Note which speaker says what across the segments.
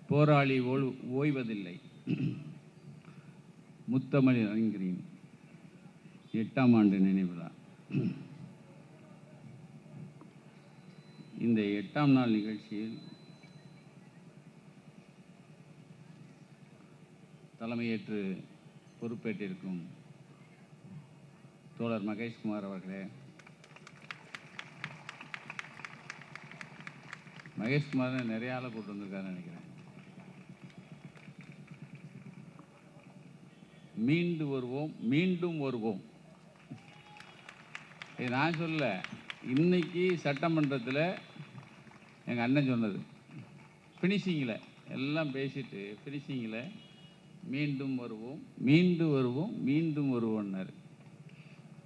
Speaker 1: போராளி ஓய்வதில்லை. முத்தமிழ் அறிஞரின் 8ஆம் ஆண்டு நினைவிழா. இந்த 8ஆம் நாள் நிகழ்ச்சியில் தலைமையேற்று பொறுப்பேற்றிருக்கும் தோழர் மகேஷ்குமார் அவர்களே, மகேஷ்குமார் நிறைய ஆளை கூட்டு வந்திருக்காருன்னு நினைக்கிறேன். மீண்டு வருவோம், மீண்டும் வருவோம். இது நான் சொல்ல, இன்னைக்கு சட்டமன்றத்தில் எங்கள் அண்ணன் சொன்னது. ஃபினிஷிங்கில் எல்லாம் பேசிட்டு ஃபினிஷிங்கில் மீண்டும் வருவோம், மீண்டும் வருவோம், மீண்டும் வருவோம்னாரு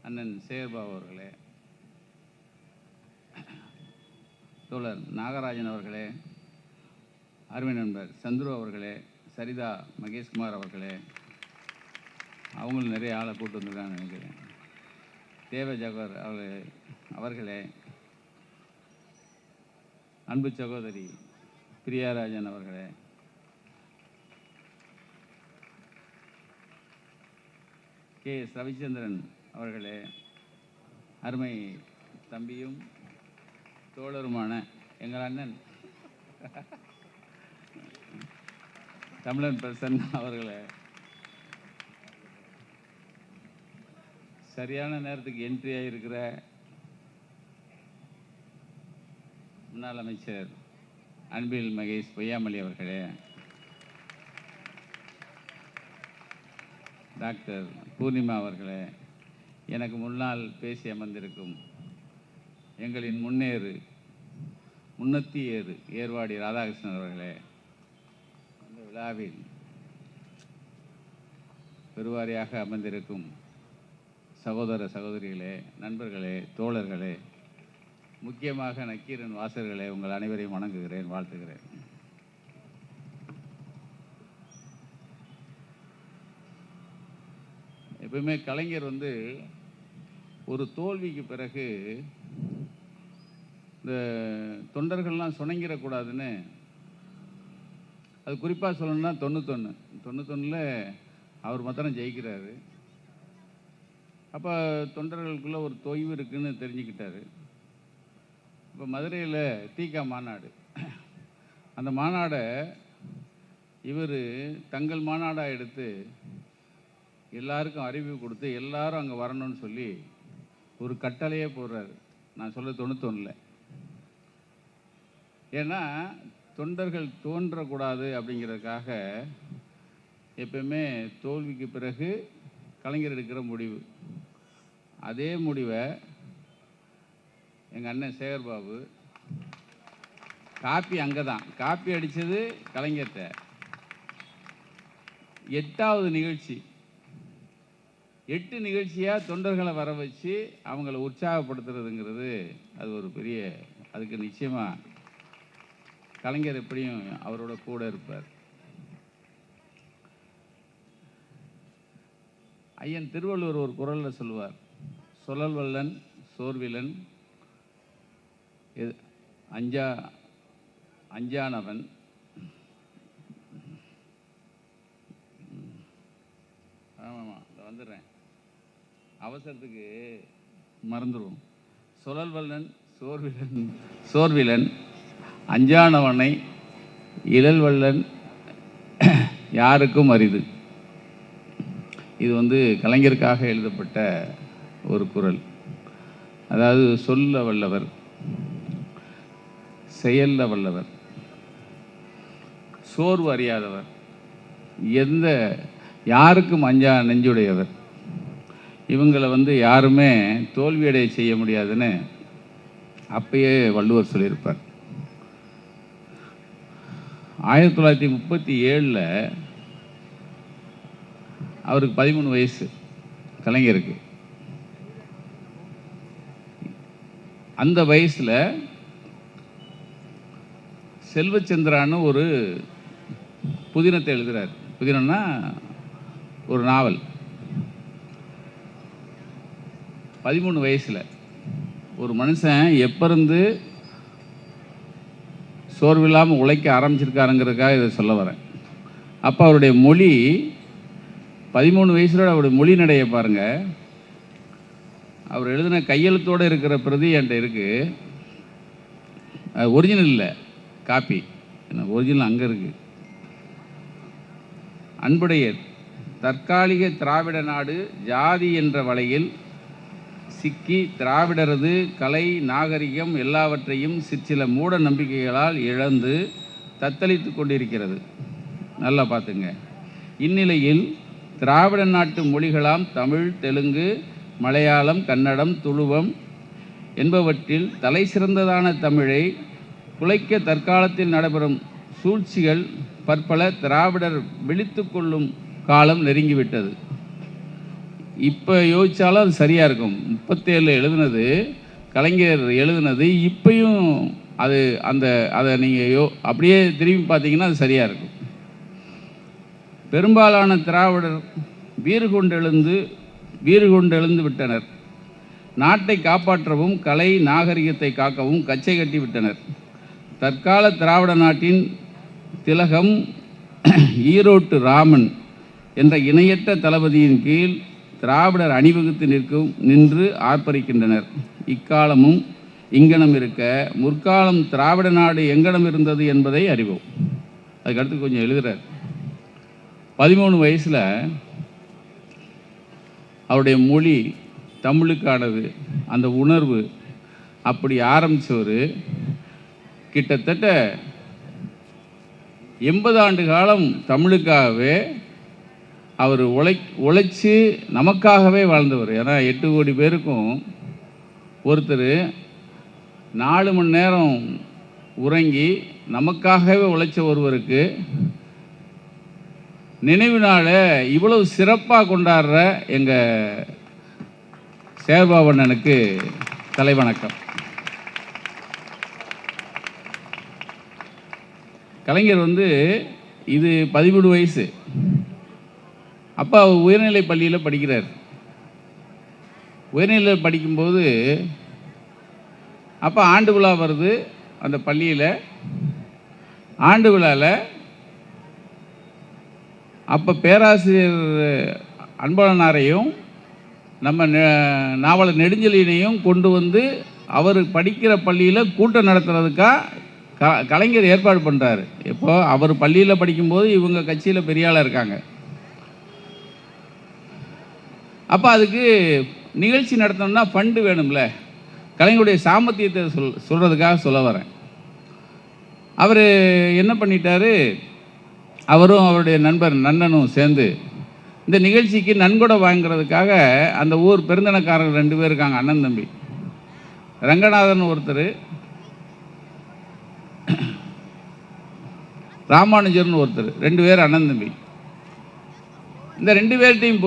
Speaker 1: அண்ணன் சேகர்பாபு அவர்களே, தோழர் நாகராஜன் அவர்களே, அருமை நண்பர் சந்துரு அவர்களே, சரிதா மகேஷ்குமார் அவர்களே, அவங்களும் நிறைய ஆளை கூட்டு வந்திருக்காங்கன்னு நினைக்கிறேன். தேவ ஜகர் அவர்களே, அன்பு சகோதரி பிரியாராஜன் அவர்களே, கே எஸ் ரவிச்சந்திரன் அவர்களே, அருமை தம்பியும் தோழருமான எங்கள் அண்ணன் தமிழன் பிரசன் அவர்களே, சரியான நேரத்துக்கு என்ட்ரி ஆகியிருக்கிற முன்னாள் அமைச்சர் அன்பில் மகேஷ் பொய்யாமொழி அவர்களே, டாக்டர் பூர்ணிமா அவர்களே, எனக்கு முன்னால் பேசி அமர்ந்திருக்கும் எங்களின் முன்னத்தி ஏர்வாடி ராதாகிருஷ்ணன் அவர்களே, இந்த விழாவில் பெருவாரியாக அமர்ந்திருக்கும் சகோதர சகோதரிகளே, நண்பர்களே, தோழர்களே, முக்கியமாக நக்கீரன் வாசகர்களே, உங்கள் அனைவரையும் வணங்குகிறேன், வாழ்த்துகிறேன். எப்பவுமே கலைஞர் ஒரு தோல்விக்கு பிறகு இந்த தொண்டர்கள்லாம் சுணங்கிடக்கூடாதுன்னு, அது குறிப்பாக சொல்லணும்னா 91 அவர் மாத்திரம் ஜெயிக்கிறாரு. அப்போ தொண்டர்களுக்குள்ளே ஒரு தொய்வு இருக்குதுன்னு தெரிஞ்சுக்கிட்டாரு. இப்போ மதுரையில் தீகா மாநாடு, அந்த மாநாடை இவர் தங்கள் மாநாடாக எடுத்து எல்லாருக்கும் அறிவு கொடுத்து எல்லாரும் அங்கே வரணும்னு சொல்லி ஒரு கட்டளையே போடுறாரு. நான் சொல்ல 91. ஏன்னா தொண்டர்கள் தோன்றக்கூடாது அப்படிங்கிறதுக்காக எப்பவுமே தோல்விக்கு பிறகு கலைஞர் எடுக்கிற முடிவு. அதே முடிவை எங்கள் அண்ணன் சேகர்பாபு காப்பி அங்கே தான் காப்பி அடித்தது கலைஞர்கிட்ட. 8வது நிகழ்ச்சி 8 நிகழ்ச்சியாக தொண்டர்களை வர வச்சு அவங்கள உற்சாகப்படுத்துறதுங்கிறது அது ஒரு பெரிய, அதுக்கு நிச்சயமாக கலைஞர் எப்படியும் அவரோட கூட இருப்பார். ஐயன் திருவள்ளுவர் ஒரு குறளில் சொல்லுவார், சொல்லல் வல்லன் சோர்விலன் அஞ்சானவன் ஆமாம் வந்துடுறேன், அவசரத்துக்கு மறந்துடுவோம். சொல்லல் வல்லன் சோர்விலன் அஞ்சானவனை இழல் வல்லன் யாருக்கும் அரிது. இது கலைஞருக்காக எழுதப்பட்ட ஒரு குறள். அதாவது சொல்ல வல்லவர், செயல்ல வல்லவர், சோர்வு அறியாதவர், யாருக்கும் அஞ்சா நெஞ்சுடையவர், இவங்களை யாருமே தோல்வியடைய செய்ய முடியாதுன்னு அப்பயே வள்ளுவர் சொல்லியிருப்பார். 1937 அவருக்கு 13 வயசு கலைஞருக்கு. அந்த வயசில் செல்வச்சந்திரான்னு ஒரு புதினத்தை எழுதுகிறார். புதினம்னா ஒரு நாவல். 13 வயசில் ஒரு மனுஷன் எப்போ இருந்து சோர்வில்லாமல் உழைக்க ஆரம்பிச்சிருக்காருங்கிறதுக்காக இதை சொல்ல வரேன். அப்போ அவருடைய மொழி 13 வயசுல அவருடைய மொழி நடையை பாருங்கள். அவர் எழுதின கையெழுத்தோடு இருக்கிற பிரதி என்கிட்ட இருக்குது. ஒரிஜினல் இல்லை, காப்பி. ஒரிஜினல் அங்கே இருக்குது. அன்புடையர், தற்காலிக திராவிட நாடு ஜாதி என்ற வலையில் சிக்கி திராவிடரது கலை நாகரிகம் எல்லாவற்றையும் சிற்சில மூட நம்பிக்கைகளால் இழந்து தத்தளித்து கொண்டிருக்கிறது. நல்லா பார்த்துங்க. இந்நிலையில் திராவிட நாட்டு மொழிகளாம் தமிழ், தெலுங்கு, மலையாளம், கன்னடம், துளுவம் என்பவற்றில் தலை சிறந்ததான தமிழை குலைக்க தற்காலத்தில் நடைபெறும் சூழ்ச்சிகள் பற்பல திராவிடர் விழித்து கொள்ளும் காலம் நெருங்கிவிட்டது. இப்போ யோசித்தாலும் அது சரியாக இருக்கும். 37 எழுதுனது, கலைஞர் எழுதுனது, இப்பையும் அது அதை நீங்கள் அப்படியே திரும்பி பார்த்தீங்கன்னா அது சரியாக இருக்கும். பெரும்பாலான திராவிடர் வீறு கொண்டெழுந்து விட்டனர். நாட்டை காப்பாற்றவும் கலை நாகரிகத்தை காக்கவும் கச்சை கட்டி விட்டனர். தற்கால திராவிட நாட்டின் திலகம் ஈரோட்டு ராமன் என்ற இணையற்ற தளபதியின் கீழ் திராவிடர் அணிவகுத்து நின்று ஆர்ப்பரிக்கின்றனர். இக்காலமும் இங்கனம் இருக்க முற்காலம் திராவிட நாடு எங்கனம் இருந்தது என்பதை அறிவோம். அதுக்கடுத்து கொஞ்சம் எழுதுகிறார். 13 வயசில் அவருடைய மொழி தமிழுக்கானது, அந்த உணர்வு அப்படி ஆரம்பித்தவர் கிட்டத்தட்ட 80 ஆண்டு காலம் தமிழுக்காகவே அவர் உழைச்சி நமக்காகவே வாழ்ந்தவர். ஏன்னா 8 கோடி பேருக்கும் ஒருத்தர் 4 மணி நேரம் உறங்கி நமக்காகவே உழைச்ச ஒருவருக்கு நினைவு நாளை இவ்வளவு சிறப்பாக கொண்டாடுற எங்கள் சேர்பாவண்ணனுக்கு தலைவணக்கம். கலைஞர் இது 13 வயசு. அப்போ அவர் உயர்நிலை பள்ளியில் படிக்கிறார். உயர்நிலை படிக்கும்போது அப்போ ஆண்டு விழா வருது. அந்த பள்ளியில் ஆண்டு விழாவில் அப்போ பேராசிரியர் அன்பழகனாரையும் நம்ம நாவலர் நெடுஞ்செழியனையும் கொண்டு வந்து அவர் படிக்கிற பள்ளியில் கூட்டம் நடத்துறதுக்காக கலைஞர் ஏற்பாடு பண்ணுறாரு. இப்போ அவர் பள்ளியில் படிக்கும்போது இவங்க கட்சியில் பெரிய ஆளாக இருக்காங்க. அப்போ அதுக்கு நிகழ்ச்சி நடத்தணும்னா ஃபண்டு வேணும்ல. கலைஞருடைய சாமர்த்தியத்தை சொல்கிறதுக்காக சொல்ல வரேன். அவர் என்ன பண்ணிட்டாரு, அவரும் அவருடைய நண்பர் நன்னனும் சேர்ந்து இந்த நிகழ்ச்சிக்கு நன்கொடை வாங்கிறதுக்காக அந்த ஊர் பெருந்தனக்காரர்கள் 2 பேர் இருக்காங்க, அண்ணன் தம்பி. ரங்கநாதன் ஒருத்தர், ராமானுஜர்னு ஒருத்தர், 2 பேர் அண்ணன் தம்பி. இந்த 2 பேர்ட்டையும்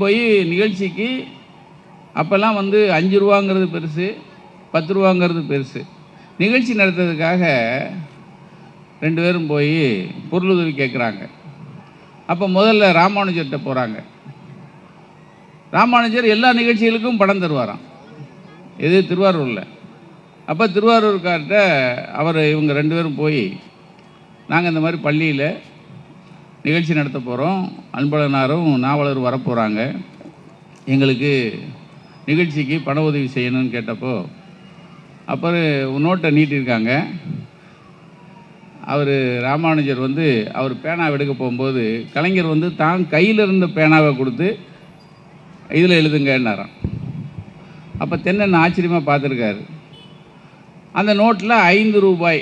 Speaker 1: போய் நிகழ்ச்சிக்கு அப்போல்லாம் 5 ரூபாங்கிறது பெருசு, 10 ரூபாங்கிறது பெருசு. நிகழ்ச்சி நடத்துறதுக்காக 2 பேரும் போய் பொருளுதவி கேட்குறாங்க. அப்போ முதல்ல ராமானுஜர்கிட்ட போகிறாங்க. ராமானுஜர் எல்லா நிகழ்ச்சிகளுக்கும் பணம் தருவாராம். இது திருவாரூரில். அப்போ திருவாரூர்கார்ட்ட இவங்க 2 பேரும் போய், நாங்கள் இந்த மாதிரி பள்ளியில் நிகழ்ச்சி நடத்த போகிறோம், அன்பழகனாரும் நாவலரும் வரப்போகிறாங்க, எங்களுக்கு நிகழ்ச்சிக்கு பண உதவி செய்யணும்னு கேட்டப்போ அப்புறம் நோட்டை நீட்டியிருக்காங்க. அவர் ராமானுஜர் அவர் பேனாவை எடுக்க போகும்போது கலைஞர் தான் கையில் இருந்த பேனாவை கொடுத்து இதில் எழுதுங்கன்னாராம். அப்போ தென்னன் ஆச்சரியமாக பார்த்துருக்காரு. அந்த நோட்டில் 5 ரூபாய்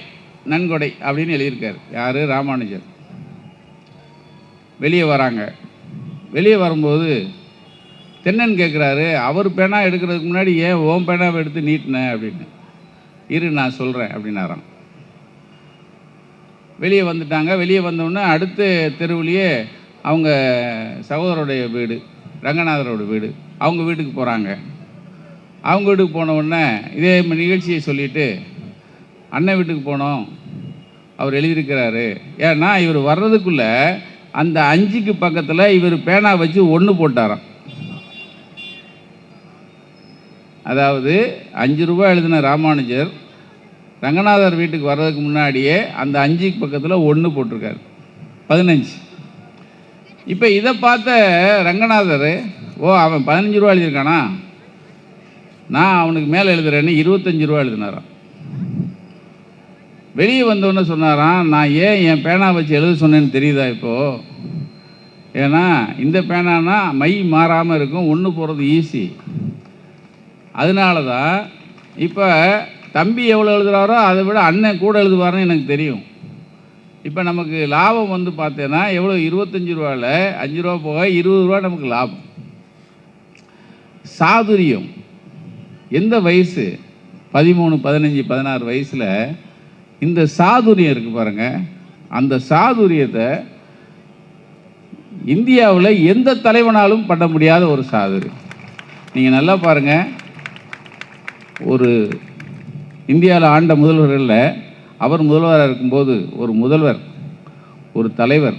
Speaker 1: நன்கொடை அப்படின்னு எழுதியிருக்கார். யார்? ராமானுஜர். வெளியே வராங்க. வெளியே வரும்போது தென்னன் கேட்குறாரு, அவர் பேனா எடுக்கிறதுக்கு முன்னாடி ஏன் ஓம் பேனாவை எடுத்து நீட்டின அப்படின்னு. இரு நான் சொல்கிறேன் அப்படின்னாராம். வெளியே வந்துட்டாங்க. வெளியே வந்தோடனே அடுத்த தெருவுலேயே அவங்க சகோதரோடைய வீடு, ரங்கநாதரோட வீடு, அவங்க வீட்டுக்கு போகிறாங்க. அவங்க வீட்டுக்கு போன உடனே இதே நிகழ்ச்சியை சொல்லிவிட்டு அண்ணன் வீட்டுக்கு போனோம், அவர் எழுதியிருக்கிறாரு. ஏன்னா இவர் வர்றதுக்குள்ளே அந்த 5க்கு பக்கத்தில் இவர் பேனா வச்சு 1 போட்டாராம். அதாவது 5 ரூபாய் எழுதின ராமானுஜர் ரங்கநாதர் வீட்டுக்கு வர்றதுக்கு முன்னாடியே அந்த 5க்கு பக்கத்தில் 1 போட்டிருக்காரு, 15. இப்போ இதை பார்த்த ரங்கநாதர், ஓ அவன் 15 ரூபா எழுதியிருக்கானா, நான் அவனுக்கு மேலே எழுதுறேன்னு 25 ரூபா எழுதினாராம். வெளியே வந்தோன்னே சொன்னாராம், நான் ஏன் என் பேனா வச்சு எழுத சொன்னேன்னு தெரியுதா இப்போது? ஏன்னா இந்த பேனானா மை மாறாமல் இருக்கும், 1 போடுறது ஈஸி. அதனால தான் இப்போ தம்பி எவ்வளோ எழுதுகிறாரோ அதை விட அண்ணன் கூட எழுதுவார்னு எனக்கு தெரியும். இப்போ நமக்கு லாபம் வந்து பார்த்தேன்னா எவ்வளோ, 25 ரூபாவில் 5 ரூபா போக 20 ரூபா நமக்கு லாபம். சாதுரியம் எந்த வயசு, 13, 15, 16 வயசில் இந்த சாதுரியம் இருக்குது பாருங்கள். அந்த சாதுரியத்தை இந்தியாவில் எந்த தலைவனாலும் பண்ண முடியாத ஒரு சாதுரியம். நீங்கள் நல்லா பாருங்கள், ஒரு இந்தியாவில் ஆண்ட முதல்வர்களில் அவர் முதல்வராக இருக்கும்போது ஒரு முதல்வர், ஒரு தலைவர்,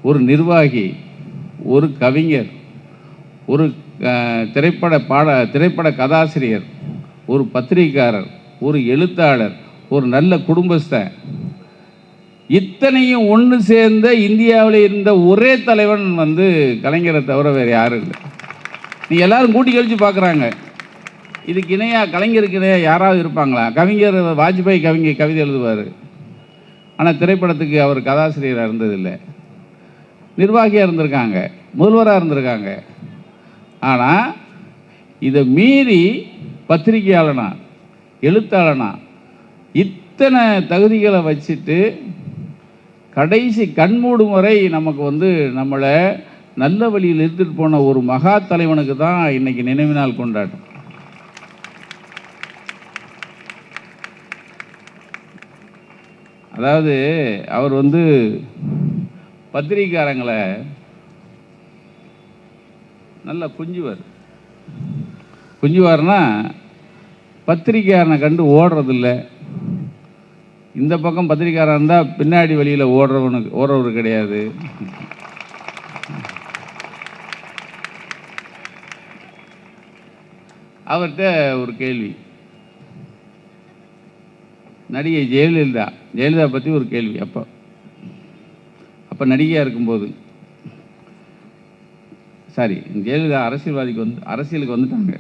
Speaker 1: ஒரு நிர்வாகி, ஒரு கவிஞர், ஒரு திரைப்பட கதாசிரியர், ஒரு பத்திரிகையாளர், ஒரு எழுத்தாளர், ஒரு நல்ல குடும்பஸ்தன், இத்தனையும் ஒன்று சேர்ந்த இந்தியாவில் இருந்த ஒரே தலைவன் வந்து கலைஞரை தவிர வேறு யாரும் இல்லை. நீங்கள் எல்லாரும் கூட்டி கழித்து பார்க்குறாங்க. இதுக்கு இணையாக கலைஞருக்கு இணையாக யாராவது இருப்பாங்களா? கவிஞர் வாஜ்பாய் கவிதை எழுதுவார், ஆனால் திரைப்படத்துக்கு அவர் கதாசிரியராக இருந்ததில்லை. நிர்வாகியாக இருந்திருக்காங்க, முதல்வராக இருந்திருக்காங்க. ஆனால் இதை மீறி பத்திரிகையாளனா, எழுத்தாளனா, இத்தனை தகுதிகளை வச்சுட்டு கடைசி கண்மூடும் வரை நமக்கு வந்து நம்மளை நல்ல வழியில் எடுத்துகிட்டு போன ஒரு மகா தலைவனுக்கு தான் இன்றைக்கி நினைவு நாள் கொண்டாட்டம். அதாவது அவர் வந்து பத்திரிகைக்காரங்களை நல்லா குஞ்சுவார்னா பத்திரிகையாரனை கண்டு ஓடுறதில்லை. இந்த பக்கம் பத்திரிக்கையாரன் இருந்தால் பின்னாடி வழியில் ஓடுறவர் கிடையாது. அவர்கிட்ட ஒரு கேள்வி, நடிகை ஜெயலலிதா பற்றி ஒரு கேள்வி. அப்போ நடிகையாக இருக்கும்போது, சாரி, ஜெயலலிதா அரசியலுக்கு வந்துட்டாங்க.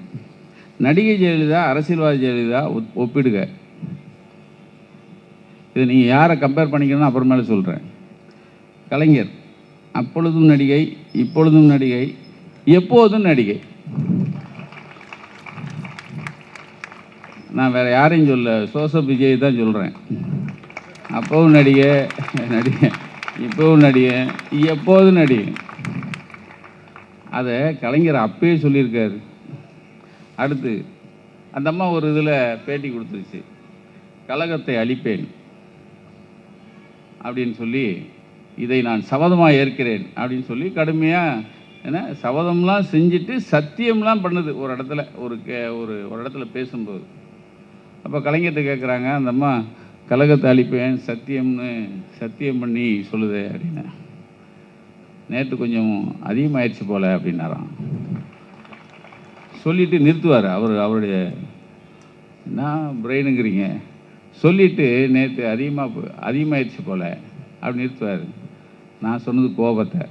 Speaker 1: நடிகை ஜெயலலிதா, அரசியல்வாதி ஜெயலலிதா ஒப்பிடுக. இது நீங்கள் யாரை கம்பேர் பண்ணிக்கணும்னு அப்புறமேல சொல்கிறேன். கலைஞர் அப்பொழுதும் நடிகை, இப்பொழுதும் நடிகை, எப்போதும் நடிகை. நான் வேறு யாரையும் சொல்ல, ஜோசப் விஜய் தான் சொல்கிறேன். அப்போவும் நடிகை, இப்போவும் நடிகை, எப்போதும் நடிகை. அதை கலைஞர் அப்பயே சொல்லியிருக்காரு. அடுத்து அந்த அம்மா ஒரு இதில் பேட்டி கொடுத்துருச்சு, கழகத்தை அழிப்பேன் அப்படின்னு சொல்லி, இதை நான் சபதமாக ஏற்கிறேன் அப்படின்னு சொல்லி கடுமையாக, ஏன்னா சபதம்லாம் செஞ்சுட்டு சத்தியம்லாம் பண்ணுது ஒரு இடத்துல, ஒரு இடத்துல பேசும்போது. அப்போ கலைஞர்கிட்ட கேட்குறாங்க, அந்த அம்மா கழகத்தை அழிப்பேன் சத்தியம் பண்ணி சொல்லுது அப்படின்னு. நேற்று கொஞ்சம் அதிகமாகிடுச்சு போல் அப்படின்னாராம். சொல்லிவிட்டு நிறுத்துவார் அவருடைய, நான் பிரெயினுங்கிறீங்க, சொல்லிவிட்டு நேற்று அதிகமாகிடுச்சு போல் அப்படி நிறுத்துவார். நான் சொன்னது கோபத்தை.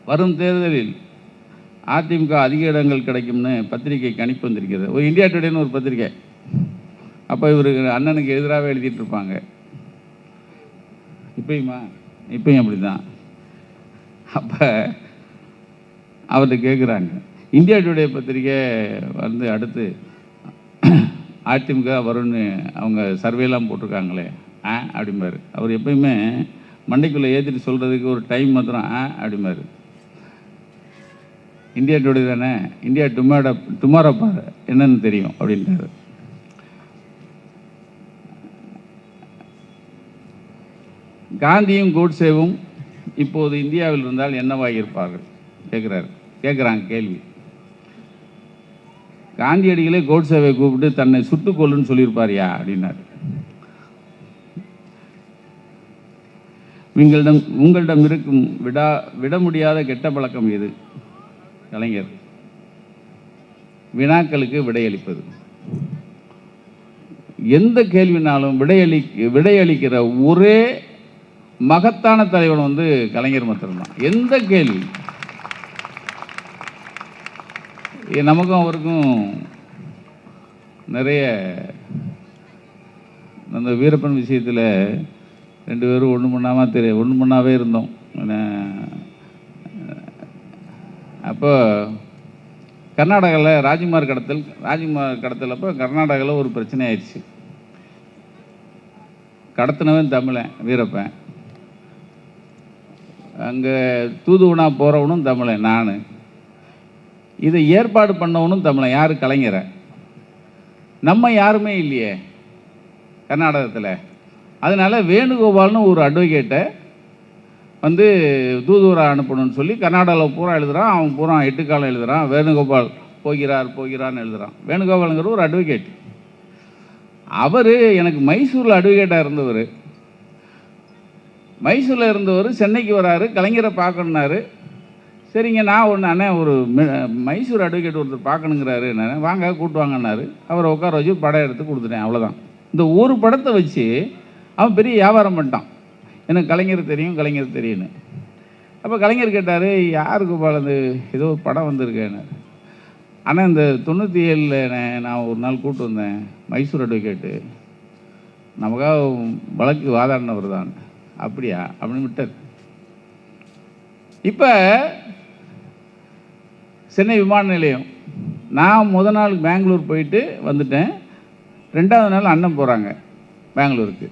Speaker 1: வரும் தேர்தலில் அதிமுக அதிக இடங்கள் கிடைக்கும்னு பத்திரிகை கணிப்பு வந்திருக்கிறது. ஒரு இந்தியா டுடேன்னு ஒரு பத்திரிகை. அப்போ இவருக்கு அண்ணனுக்கு எதிராகவே எழுதிட்டு இருப்பாங்க. இப்பயும் அப்படி தான். அப்போ அவர்கிட்ட கேட்குறாங்க, இந்தியா டுடே பத்திரிகை வந்து அடுத்து அதிமுக வரும்னு அவங்க சர்வேலாம் போட்டிருக்காங்களே அப்படிம்பாரு. அவர் எப்பயுமே மண்டைக்குள்ளே ஏற்றிட்டு சொல்கிறதுக்கு ஒரு டைம் மாத்திரம் அப்படிம்பாரு. இந்தியா டுடே தானே, இந்தியா டுமாரோ பாரு என்னன்னு தெரியும் அப்படின்ட்டாரு. காந்தியும் கோட்சேவும் இப்போது இந்தியாவில் இருந்தால் என்னவாக இருப்பார்கள் கேட்குறாங்க கேள்வி. காந்தியடிகளே கோட்சேவை கூப்பிட்டு தன்னை சுட்டுக்கொள்ளுன்னு சொல்லியிருப்பாரியா அப்படின்னாரு. உங்களிடம் இருக்கும் விட முடியாத கெட்ட பழக்கம் எது? கலைஞர். வினாக்களுக்கு விடையளிப்பது. எந்த கேள்வினாலும் விடையளிக்கிற ஒரே மகத்தான தலைவன் வந்து கலைஞர் மாத்திரம்தான். எந்த கேள்வி நமக்கும் அவருக்கும் நிறைய அந்த வீரப்பன் விஷயத்தில் 2 பேரும் ஒன்று பண்ணாவே இருந்தோம். அப்போ கர்நாடகாவில் ராஜ்குமார் கடத்தல் அப்போ கர்நாடகாவில் ஒரு பிரச்சனை ஆயிடுச்சு. கடத்தினவன் தமிழன் வீரப்பன், அங்கே தூதுவனா போகிறவனும் தமிழன் நான், இதை ஏற்பாடு பண்ணவனும் தமிழன். யார்? கலைஞரை. நம்ம யாருமே இல்லையே கர்நாடகத்தில். அதனால் வேணுகோபால்னு ஒரு அட்வொகேட்டை வந்து தூதுவராக அனுப்பணும்னு சொல்லி கர்நாடகாவில் பூரா எழுதுகிறான். அவன் பூரா 8 காலம் எழுதுகிறான். வேணுகோபால் போகிறான்னு எழுதுகிறான். வேணுகோபாலுங்கிற ஒரு அட்வொகேட். அவர் எனக்கு மைசூரில் அட்வொகேட்டாக இருந்தவர். மைசூரில் இருந்தவர் சென்னைக்கு வராரு, கலைஞரை பார்க்கணுன்னாரு. சரிங்க, நான் அண்ணே ஒரு மைசூர் அட்வொகேட் ஒருத்தர் பார்க்கணுங்கிறாரு, நான் வாங்க கூப்பிட்டு வாங்கன்னாரு. அவரை உட்கார வச்சு படம் எடுத்து கொடுத்துட்டேன். அவ்வளோதான். இந்த ஒரு படத்தை வச்சு அவன் பெரிய வியாபாரம் பண்ணிட்டான். எனக்கு கலைஞர் தெரியும்னு. அப்போ கலைஞர் கேட்டார், யாருக்கு பாலந்து ஏதோ ஒரு படம் வந்திருக்கேன்னு. ஆனால் இந்த 97 நான் ஒரு நாள் கூப்பிட்டு வந்தேன் மைசூர் அட்வொகேட்டு, நமக்காக வழக்கு வாதாடினவர் தான். அப்படியா அப்படின்னு விட்டார். இப்போ சென்னை விமான நிலையம், நான் முதல் நாள் பெங்களூர் போயிட்டு வந்துட்டேன். 2வது நாள் அண்ணன் போகிறாங்க பெங்களூருக்கு.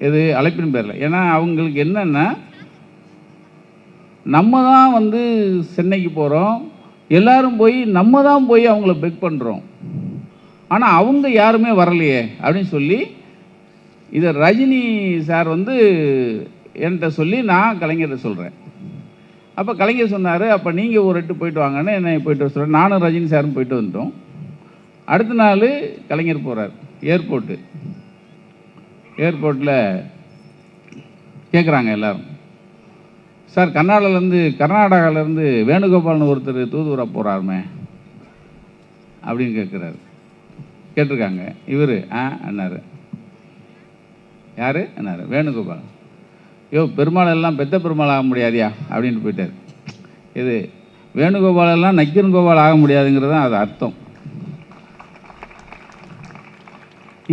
Speaker 1: இது அழைப்பின் பேரில். ஏன்னா அவங்களுக்கு என்னென்னா, நம்ம தான் வந்து சென்னைக்கு போகிறோம், எல்லாரும் நம்ம தான் போய் அவங்கள பெக் பண்ணுறோம், ஆனால் அவங்க யாருமே வரலையே அப்படின்னு சொல்லி இதை ரஜினி சார் வந்து என்கிட்ட சொல்லி நான் கலைஞர்கிட்ட சொல்கிறேன். அப்போ கலைஞர் சொன்னார், அப்போ நீங்கள் ஒரு 8 போயிட்டு வாங்கன்னு என்னை போயிட்டு வர சொல்கிறேன். நானும் ரஜினி சாரும் போயிட்டு வந்துட்டோம். அடுத்த நாள் கலைஞர் போகிறார் ஏர்போர்ட்டில் கேட்குறாங்க எல்லோரும், சார் கர்நாடகாவிலேருந்து வேணுகோபால்னு ஒருத்தர் தூதுவராக போகிறாருமே அப்படின்னு கேட்டிருக்காங்க. இவர் அண்ணார். யார் அண்ணார்? வேணுகோபால். பெருமாள் எல்லாம் பெத்த பெருமாள் ஆக முடியாதியா அப்படின்னு போயிட்டார். இது வேணுகோபால் எல்லாம் நக்கீரன் கோபால் ஆக முடியாதுங்கிறது தான் அது அர்த்தம்.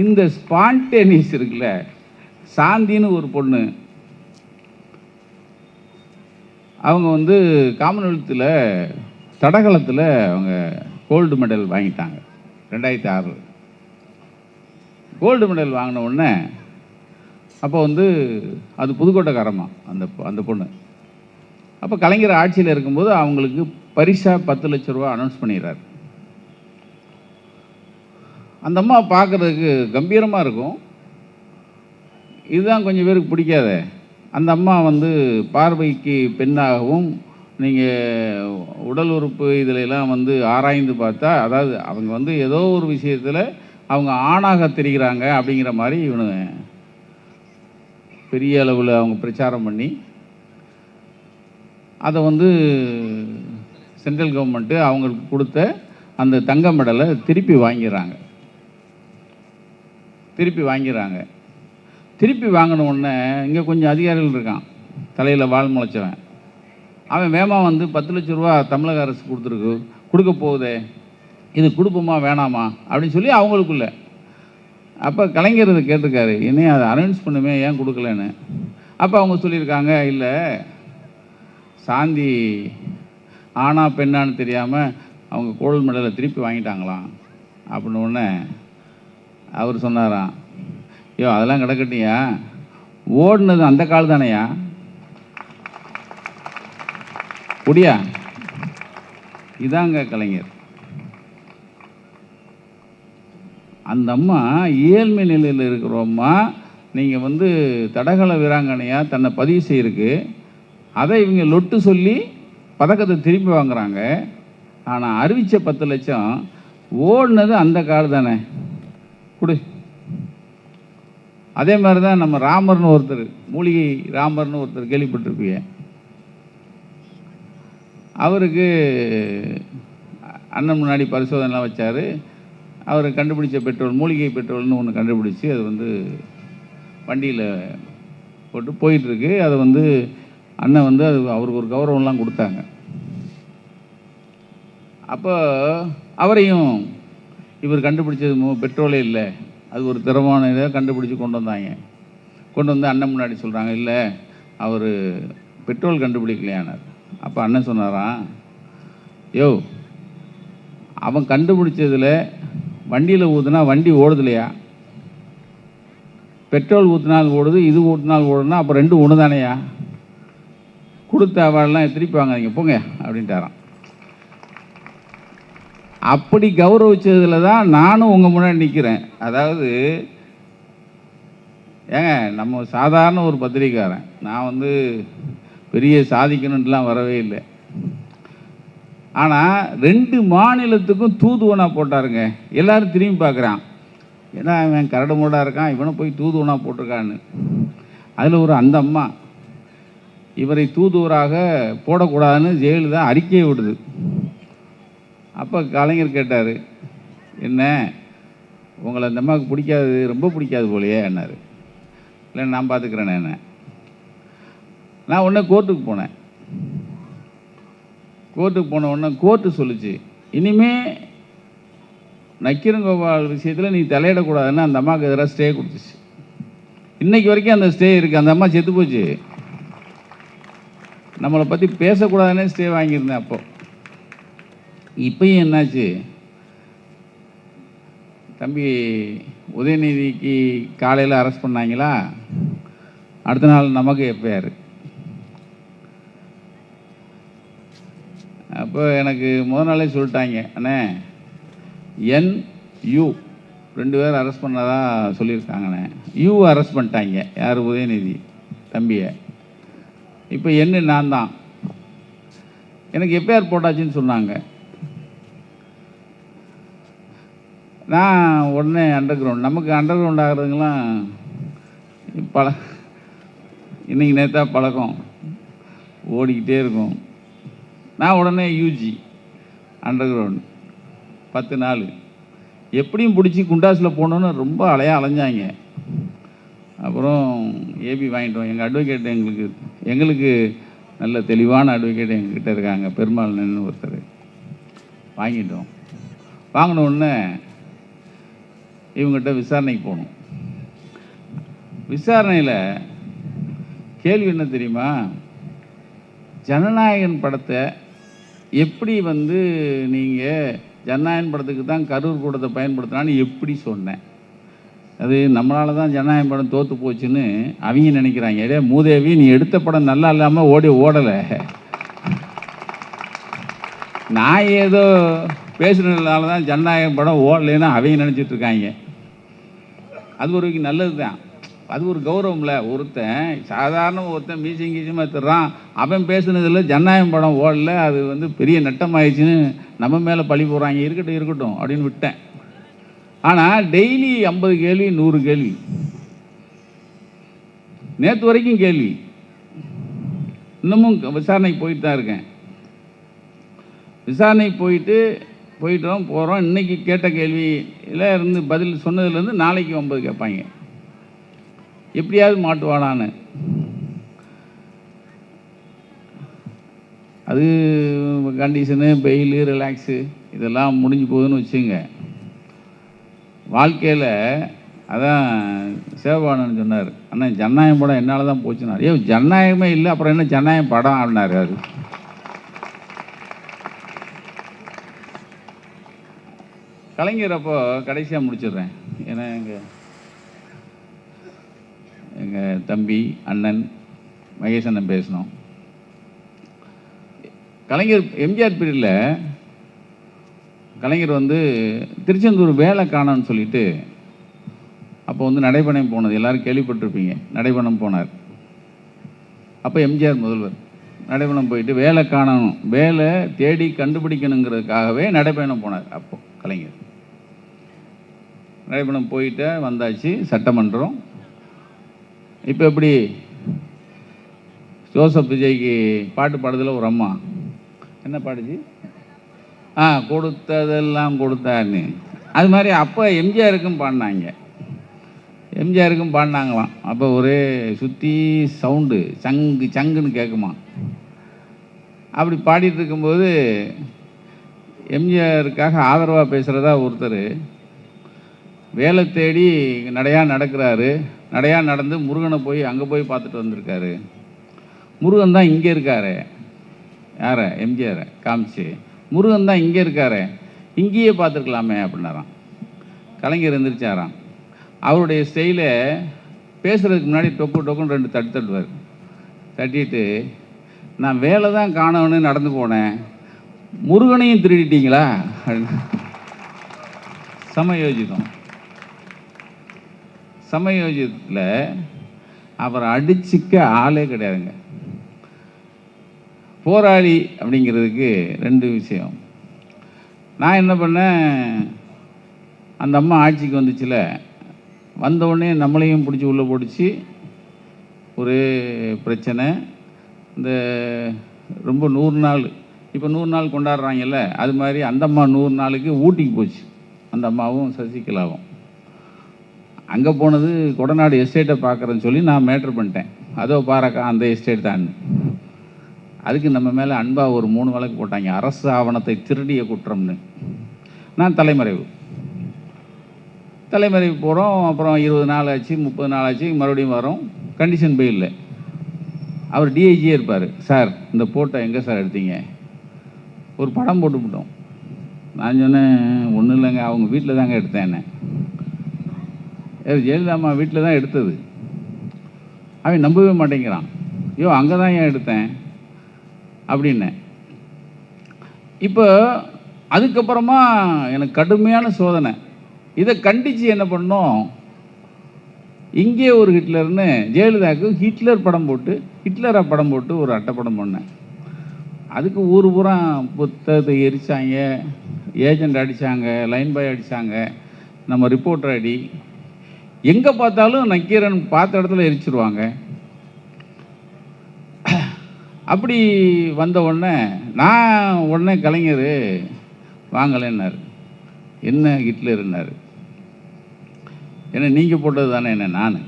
Speaker 1: இந்த ஸ்பான்டேனியஸ் இருக்குல்ல, சாந்தின்னு ஒரு பொண்ணு, அவங்க வந்து காமன்வெல்த்தில் தடகளத்தில் அவங்க கோல்டு மெடல் வாங்கிட்டாங்க 2006. கோல்டு மெடல் வாங்கின உடனே அப்போ வந்து அது புதுக்கோட்டைக்காரமா அந்த பொண்ணு. அப்போ கலைஞர் ஆட்சியில் இருக்கும்போது அவங்களுக்கு பரிசாக 10 லட்ச ரூபா அனௌன்ஸ் பண்ணிடுறாரு. அந்த அம்மா பார்க்குறதுக்கு கம்பீரமாக இருக்கும். இதுதான் கொஞ்சம் பேருக்கு பிடிக்காத. அந்த அம்மா வந்து பார்வைக்கு பெண்ணாகவும், நீங்கள் உடல் உறுப்பு இதிலெல்லாம் வந்து ஆராய்ந்து பார்த்தா, அதாவது அவங்க வந்து ஏதோ ஒரு விஷயத்தில் அவங்க ஆணாக தெரிகிறாங்க அப்படிங்கிற மாதிரி இவனு பெரிய அளவில் அவங்க பிரச்சாரம் பண்ணி அதை வந்து சென்ட்ரல் கவர்மெண்ட்டு அவங்களுக்கு கொடுத்த அந்த தங்க மெடலை திருப்பி வாங்கிடுறாங்க. திருப்பி வாங்கின உடனே இங்கே கொஞ்சம் அதிகாரிகள் இருக்கான், தலையில் வால் முளைச்சவன். அவன் வேமா வந்து 10 லட்ச ரூபா தமிழக அரசு கொடுக்க போகுதே, இது கொடுப்போமா வேணாமா அப்படின்னு சொல்லி அவங்களுக்குள்ள. அப்போ கலைஞர் இதை கேட்டிருக்காரு, என்னையும் அதை அனௌன்ஸ் பண்ணுமே, ஏன் கொடுக்கலன்னு. அப்போ அவங்க சொல்லியிருக்காங்க, இல்லை சாந்தி ஆனா பெண்ணான்னு தெரியாமல் அவங்க கோல்டு மெடலை திருப்பி வாங்கிட்டாங்களாம் அப்படின்னு உடனே அவர் சொன்னாராம், அதெல்லாம் கிடக்கட்டியா, ஓடுனது அந்த கால் தானையா, குடியா. இதாங்க கலைஞர். அந்த அம்மா ஏழ்மை நிலையில் இருக்கிறோம்மா, நீங்கள் வந்து தடகள வீராங்கனையாக தன்னை பதிவு செய்யிருக்கு, அதை இவங்க லொட்டு சொல்லி பதக்கத்தை திரும்பி வாங்குறாங்க. ஆனால் அறிவித்த 10 லட்சம் ஓடுனது அந்த கால் தானே, கொடு. அதே மாதிரி தான் நம்ம ராமர்னு ஒருத்தர், மூலிகை ராமர்னு ஒருத்தர் கேள்விப்பட்டிருப்பீங்க. அவருக்கு அண்ணன் முன்னாடி பரிசோதனைலாம் வச்சார். அவர் கண்டுபிடிச்ச பெட்ரோல் மூலிகை பெட்ரோல்னு ஒன்று கண்டுபிடிச்சி அது வந்து வண்டியில் போட்டு போயிட்டுருக்கு. அதை வந்து அண்ணன் வந்து அது அவருக்கு ஒரு கௌரவம்லாம் கொடுத்தாங்க. அப்போ அவரையும் இவர் கண்டுபிடிச்சது பெட்ரோலே இல்லை, அது ஒரு திறமான இதை கண்டுபிடிச்சி கொண்டு வந்தாங்க. கொண்டு வந்து அண்ணன் முன்னாடி சொல்கிறாங்க, இல்லை அவர் பெட்ரோல் கண்டுபிடிக்கலையானார். அப்போ அண்ணன் சொன்னாராம், யோ அவன் கண்டுபிடிச்சதில் வண்டியில் ஊற்றுனா வண்டி ஓடுதுலையா? பெட்ரோல் ஊற்றினால் ஓடுது, இது ஊற்றினால் ஓடுனா அப்போ ரெண்டு ஒன்று தானேயா? கொடுத்த அவள்லாம் திருப்பி வாங்காதீங்க போங்க அப்படின்ட்டாரான். அப்படி கௌரவிச்சதில் தான் நானும் உங்கள் முன்னாடி நிற்கிறேன். அதாவது ஏங்க, நம்ம சாதாரண ஒரு பத்திரிக்கையாரன், நான் வந்து பெரிய சாதிக்கணுன்ட்டுலாம் வரவே இல்லை. ஆனால் 2 மாநிலத்துக்கும் தூதுவனாக போட்டாருங்க. எல்லோரும் திரும்பி பார்க்குறான், ஏன்னா இவன் கரடு மூடாக இருக்கான், இவனை போய் தூதுவனாக போட்டிருக்கான்னு. அதில் ஒரு அந்த அம்மா இவரை தூதுவராக போடக்கூடாதுன்னு ஜெயலலிதா அறிக்கையை விடுது. அப்போ கலைஞர் கேட்டார், என்ன உங்களை அந்த அம்மாவுக்கு பிடிக்காது, ரொம்ப பிடிக்காது போலையே என்னார். இல்லை நான் பார்த்துக்கிறேன். என்ன நான் உடனே கோர்ட்டுக்கு போனேன். கோர்ட்டுக்கு போன உடனே கோர்ட்டு சொல்லிச்சு, இனிமே நக்கீரன் கோபால் விஷயத்தில் நீ தலையிடக்கூடாதுன்னு அந்த அம்மாவுக்கு எதிராக ஸ்டே கொடுத்துச்சு. இன்றைக்கி வரைக்கும் அந்த ஸ்டே இருக்குது. அந்த அம்மா செத்து போச்சு. நம்மளை பற்றி பேசக்கூடாதுன்னே ஸ்டே வாங்கியிருந்தேன். அப்போ இப்பயும் என்னாச்சு, தம்பி உதயநிதிக்கு காலையில் அரெஸ்ட் பண்ணாங்களா, அடுத்த நாள் நமக்கு எஃப்ஐஆர். அப்போ எனக்கு முதல் நாளே சொல்லிட்டாங்க, அண்ணே NU 2 பேர் அரெஸ்ட் பண்ணதா சொல்லியிருக்காங்கண்ணே. யூ அரெஸ்ட் பண்ணிட்டாங்க. யார்? உதயநிதி தம்பியை. இப்போ நான் தான். எனக்கு எஃப்ஐஆர் போட்டாச்சுன்னு சொன்னாங்க. நான் உடனே அண்டர் கிரவுண்ட், நமக்கு அண்டர் கிரவுண்ட் ஆகிறதுங்களாம் இன்றைக்கி நேற்றா பழக்கம் ஓடிக்கிட்டே இருக்கும். நான் உடனே யூஜி அண்டர் கிரவுண்ட் 10 நாள் எப்படியும் பிடிச்சி குண்டாஸில் போகணுன்னு ரொம்ப அலைஞ்சாங்க. அப்புறம் ஏபி வாங்கிட்டோம். எங்கள் அட்வொகேட் எங்களுக்கு நல்ல தெளிவான அட்வொகேட் எங்ககிட்ட இருக்காங்க, பெருமாள்னு ஒருத்தர். வாங்கிட்டோம். வாங்கின உடனே இவங்ககிட்ட விசாரணைக்கு போகணும். விசாரணையில் கேள்வி என்ன தெரியுமா, ஜனநாயகன் படத்தை எப்படி வந்து நீங்கள் ஜனநாயகன் படத்துக்கு தான் கரூர் கூடத்தை பயன்படுத்தினான்னு எப்படி சொன்னேன்? அது நம்மளால தான் ஜனநாயகம் படம் தோற்று போச்சுன்னு அவங்க நினைக்கிறாங்க. ஏதே மூதேவி, நீ எடுத்த படம் நல்லா இல்லாமல் ஓடலை, நான் ஏதோ பேசுனதுனால தான் ஜனநாயகம் படம் ஓடலைன்னு அவங்க நினச்சிட்ருக்காங்க. அது ஒரு நல்லது தான், அது ஒரு கௌரவம்ல. ஒருத்தன் மீசிங் கீசியமாக தர்றான், அவன் பேசுனதில் ஜனநாயகம் படம் ஓடல, அது வந்து பெரிய நட்டமாயிடுச்சுன்னு நம்ம மேலே பழி போடுறாங்க. இருக்கட்டும் அப்படின்னு விட்டேன். ஆனால் டெய்லி 50 கேள்வி 100 கேள்வி, நேற்று வரைக்கும் கேள்வி, இன்னமும் விசாரணைக்கு போயிட்டு தான் இருக்கேன். விசாரணைக்கு போகிறோம். இன்றைக்கி கேட்ட கேள்வியில் இருந்து பதில் சொன்னதுலேருந்து நாளைக்கு 9 கேட்பாங்க. எப்படியாவது மாட்டுவானான்னு. அது கண்டிஷனு, பெயிலு, ரிலாக்ஸு இதெல்லாம் முடிஞ்சு போகுதுன்னு வச்சுங்க. வாழ்க்கையில் அதான் சிவபானன் சொன்னார், அண்ணா ஜனநாயகம் படம் என்னால் தான் போச்சுனார். ஜனநாயகமே இல்லை, அப்புறம் என்ன ஜனநாயகம் படம் அப்படின்னாரு. அது கலைஞர். அப்போ கடைசியாக முடிச்சிடுறேன். ஏன்னா எங்கள் தம்பி அண்ணன் மகேஷ் அண்ணன் பேசணும். கலைஞர் எம்ஜிஆர் பீரியடில் கலைஞர் வந்து திருச்செந்தூர் வேலை காணோன்னு சொல்லிட்டு அப்போ வந்து நடைபயணம் போனது எல்லோரும் கேள்விப்பட்டிருப்பீங்க. நடைபயணம் போனார். அப்போ எம்ஜிஆர் முதல்வர் நடைபயணம் போயிட்டு வேலை காணணும், வேலை தேடி கண்டுபிடிக்கணுங்கிறதுக்காகவே நடைபயணம் போனார். அப்போ கலைஞர் நடைபயணம் போயிட்டு வந்தாச்சு சட்டமன்றம். இப்போ எப்படி ஜோசப் விஜய்க்கு பாட்டு பாடுறதுல ஒரு அம்மா என்ன பாடுச்சு? கொடுத்ததெல்லாம் கொடுத்தான்னு. அது மாதிரி அப்போ எம்ஜிஆருக்கும் பாடினாங்க, எம்ஜிஆருக்கும் பாடினாங்களாம். அப்போ ஒரே சுற்றி சவுண்டு சங்கு சங்குன்னு கேட்குமா. அப்படி பாடிட்டு இருக்கும்போது எம்ஜிஆருக்காக ஆதரவாக பேசுகிறதா ஒருத்தர் வேலை தேடி நடையாக நடக்கிறாரு. நடையாக நடந்து முருகனை போய் அங்கே போய் பார்த்துட்டு வந்திருக்காரு. முருகன் தான் இங்கே இருக்காரு. யாரை? எம்ஜிஆரை காமிச்சு, முருகன் தான் இங்கே இருக்காரு, இங்கேயே பார்த்துருக்கலாமே அப்படின்னாராம். கலைஞர் எழுந்திரிச்சாராம். அவருடைய ஸ்டைலை பேசுகிறதுக்கு முன்னாடி டொக்கு டொக்குன்னு 2 தட்டு தட்டுவார். தட்டிட்டு, நான் வேலை தான் காணவன்னு நடந்து போனேன், முருகனையும் திருடிட்டீங்களா அப்படின்னு. சமயோஜிதம். சமயோஜிதத்தில் அவரை அடிச்சிக்க ஆளே கிடையாதுங்க. போராளி அப்படிங்கிறதுக்கு 2 விஷயம். நான் என்ன பண்ணேன், அந்த அம்மா ஆட்சிக்கு வந்துச்சுல, வந்தவுடனே நம்மளையும் பிடிச்சி உள்ளே போட்டுச்சு. ஒரு பிரச்சனை. இந்த ரொம்ப 100 நாள், இப்போ 100 நாள் கொண்டாடுறாங்கல்ல, அது மாதிரி அந்த அம்மா 100 நாளுக்கு ஊட்டிக்கு போச்சு. அந்த அம்மாவும் சசிகலாவும் அங்கே போனது கொடநாடு எஸ்டேட்டை பார்க்குறேன்னு சொல்லி நான் மேட்ரு பண்ணிட்டேன். அதோ பாருக்கா அந்த எஸ்டேட் தான். அதுக்கு நம்ம மேலே அன்பாக ஒரு 3 வழக்கு போட்டாங்க, அரசு ஆவணத்தை திருடிய குற்றம்னு. நான் தலைமறைவு போகிறோம். அப்புறம் 20 நாள் ஆச்சு, 30 நாள் ஆச்சு, மறுபடியும் வரோம். கண்டிஷன் பெயில்ல. அவர் டிஐஜியே இருப்பார். சார், இந்த போட்டோ எங்கே சார் எடுத்தீங்க? ஒரு படம் போட்டுவிட்டோம். நான் சொன்னேன், ஒன்றும் இல்லைங்க, அவங்க வீட்டில் தாங்க எடுத்தேன். என்ன ஜெயலலிதா அம்மா வீட்டில் தான் எடுத்தது. அவன் நம்பவே மாட்டேங்கிறான். ஐயோ, அங்கே தான் ஏன் எடுத்தேன் அப்படின்னேன். இப்போ அதுக்கப்புறமா எனக்கு கடுமையான சோதனை. இதை கண்டித்து என்ன பண்ணோம், இங்கே ஒரு ஹிட்லர்னு ஜெயலலிதாவுக்கு ஹிட்லர் படம் போட்டு, ஹிட்லராக படம் போட்டு ஒரு அட்டைப்படம் பண்ணேன். அதுக்கு ஊர் பூரா புத்தகத்தை எரிச்சாங்க, ஏஜெண்ட் அடித்தாங்க, லைன் பாய் அடித்தாங்க, நம்ம ரிப்போர்ட்டர் அடி. எங்கே பார்த்தாலும் நக்கீரன் பார்த்த இடத்துல எரிச்சிருவாங்க. அப்படி வந்த உடனே நான் உடனே கலைஞர் வாங்கலைன்னாரு. என்ன ஹிட்லர்னாரு? ஏன்னா நீங்கள் போட்டது தானே என்ன. நான்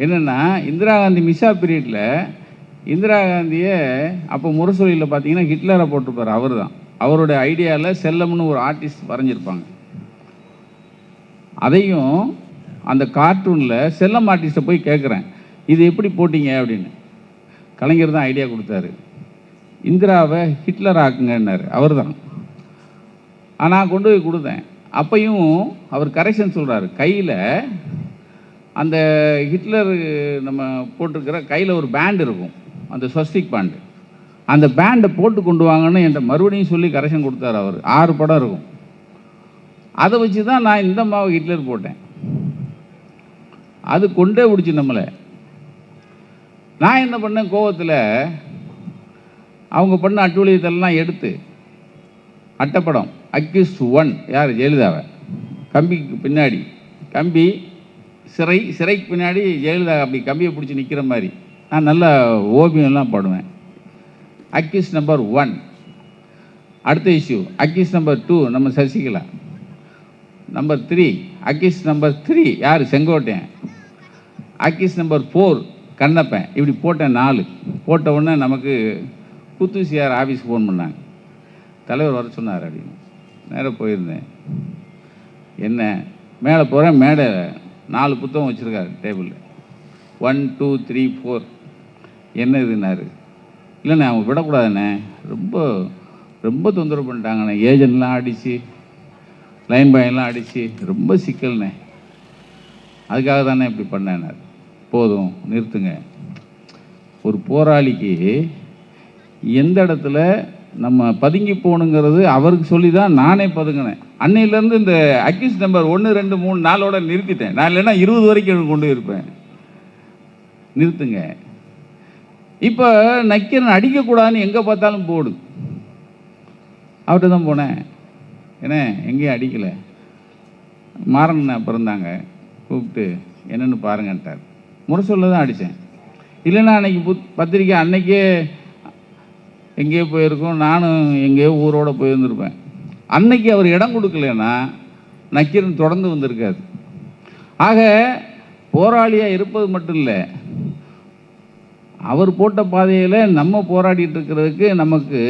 Speaker 1: என்னென்னா, இந்திரா காந்தி மிஷா பீரியடில் இந்திரா காந்தியை அப்போ முரசொலியில் பார்த்தீங்கன்னா ஹிட்லரை போட்டிருப்பார். அவர் தான், அவருடைய ஐடியாவில் செல்லம்னு ஒரு ஆர்டிஸ்ட் வரைஞ்சிருப்பாங்க. அதையும் அந்த கார்ட்டூனில் செல்லம் ஆர்டிஸ்ட்டை போய் கேட்குறேன், இது எப்படி போட்டிங்க அப்படின்னு. கலைஞர் தான் ஐடியா கொடுத்தாரு, இந்திராவை ஹிட்லர் ஆக்குங்கன்னாரு. அவர் தான். நான் கொண்டு போய் கொடுத்தேன். அப்பையும் அவர் கரெக்ஷன் சொல்கிறாரு. கையில் அந்த ஹிட்லர் நம்ம போட்டிருக்கிற கையில் ஒரு பேண்ட் இருக்கும், அந்த ஸ்வஸ்திக் பேண்டு. அந்த பேண்டை போட்டு கொண்டு வாங்கன்னு என்கிட்ட மறுபடியும் சொல்லி கரெக்ஷன் கொடுத்தாரு. அவர் 6 படம் இருக்கும். அதை வச்சு தான் நான் இந்த மாவை ஹிட்லர் போட்டேன். அது கொண்டே பிடிச்சி நம்மளை. நான் என்ன பண்ணேன், கோவத்தில் அவங்க பண்ண அட்டூழியத்தெல்லாம் எடுத்து அட்டைப்படம் அக்யூஸ்ட் 1 யார்? ஜெயலலிதாவை. கம்பிக்கு பின்னாடி கம்பி, சிறைக்கு பின்னாடி ஜெயலலிதா அப்படி கம்பியை பிடிச்சி நிற்கிற மாதிரி நான் நல்லா ஓவியம்லாம் பாடுவேன். Accused number 1. அடுத்த இஷ்யூ அக்யூஸ்ட் நம்பர் 2 நம்ம சசிகலா. நம்பர் 3 அக்யூஸ்ட் நம்பர் 3 யார்? செங்கோட்டையன். Accused number 4 Kannappan. இப்படி போட்டேன் 4. போட்ட உடனே நமக்கு புத்துசியார் ஆஃபீஸ் ஃபோன் பண்ணாங்க, தலைவர் வர சொன்னார் அப்படின்னு. நேராக போயிருந்தேன். என்ன மேலே போகிறேன், மேடை 4 புத்தகம் வச்சுருக்காரு டேபிளில். 1 2 3 4. என்ன இதுன்னாரு. இல்லைண்ணே, அவங்க விடக்கூடாதுண்ணே, ரொம்ப ரொம்ப தொந்தரவு பண்ணிட்டாங்கண்ணே, ஏஜென்ட்லாம் அடித்து, லைன் பாயெல்லாம் அடித்து, ரொம்ப சிக்கல்ண்ணே, அதுக்காக தானே இப்படி பண்ணேன்னாரு. போதும், நிறுத்துங்க. ஒரு போராளிக்கு எந்த இடத்துல நம்ம பதுங்கி போகணுங்கிறது அவருக்கு சொல்லி தான் நானே பதுங்கினேன். அன்னையிலேருந்து இந்த அக்யூஸ் நம்பர் 1 2 3 4ஓட நிறுத்திட்டேன். நான் இல்லைன்னா 20 வரைக்கும் கொண்டு இருப்பேன். நிறுத்துங்க. இப்போ நக்கீரன் அடிக்கக்கூடாதுன்னு எங்கே பார்த்தாலும் போடு. அவர்கிட்ட தான் போனேன். ஏன்னா எங்கேயும் அடிக்கலை. மாறன் பிறந்தாங்க, கூப்பிட்டு என்னென்னு எங்கேயோ போயிருக்கோம், நானும் எங்கேயோ ஊரோடு போயிருந்திருப்பேன். அன்னைக்கு அவர் இடம் கொடுக்கலன்னா நக்கீரன் தொடர்ந்து வந்திருக்காது. ஆக போராளியாக இருப்பது மட்டும் இல்லை, அவர் போட்ட பாதையில் நம்ம போராடிட்டு இருக்கிறதுக்கு நமக்கு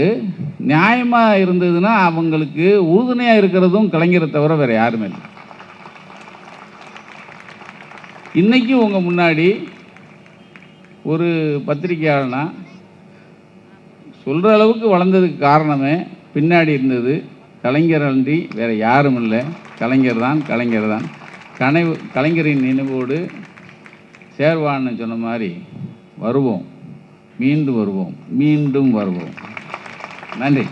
Speaker 1: நியாயமாக இருந்ததுன்னா அவங்களுக்கு உறுதுணையாக இருக்கிறதும் கலைஞரை தவிர வேறு யாருமே இல்லை. இன்றைக்கும் உங்கள் முன்னாடி ஒரு பத்திரிகையாளனா சொல்கிற அளவுக்கு வளர்ந்ததுக்கு காரணமே பின்னாடி இருந்தது கலைஞர் அன்றி வேறு யாரும் இல்லை, கலைஞர் தான். கலைஞர் தான். கலைஞரின் நினைவோடு சேர்வான்னு சொன்ன மாதிரி வருவோம், மீண்டும் வருவோம், மீண்டும் வருவோம். நன்றி.